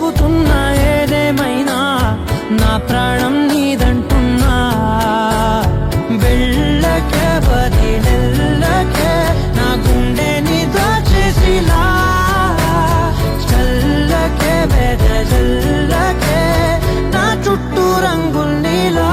చెబుతున్నా ఏదేమైనా నా ప్రాణం నీదంటున్నా. వెళ్ళకే వదిలెళ్ళకే నా గుండెని దాచేసిలా, చల్లకే వెదజల్లకే నా చుట్టూ రంగుల్నిలా.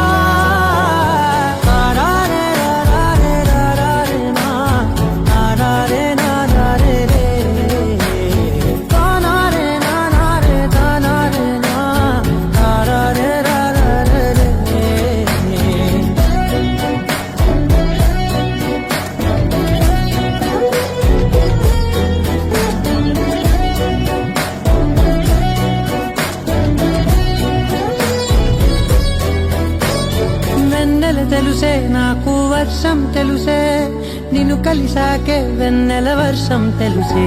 తెలుసే నాకు వర్షం తెలుసే, నిన్ను కలిసాకే వెన్నెల వర్షం తెలుసే.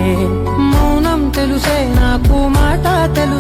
మౌనం తెలుసే నాకు మాట తెలుసే.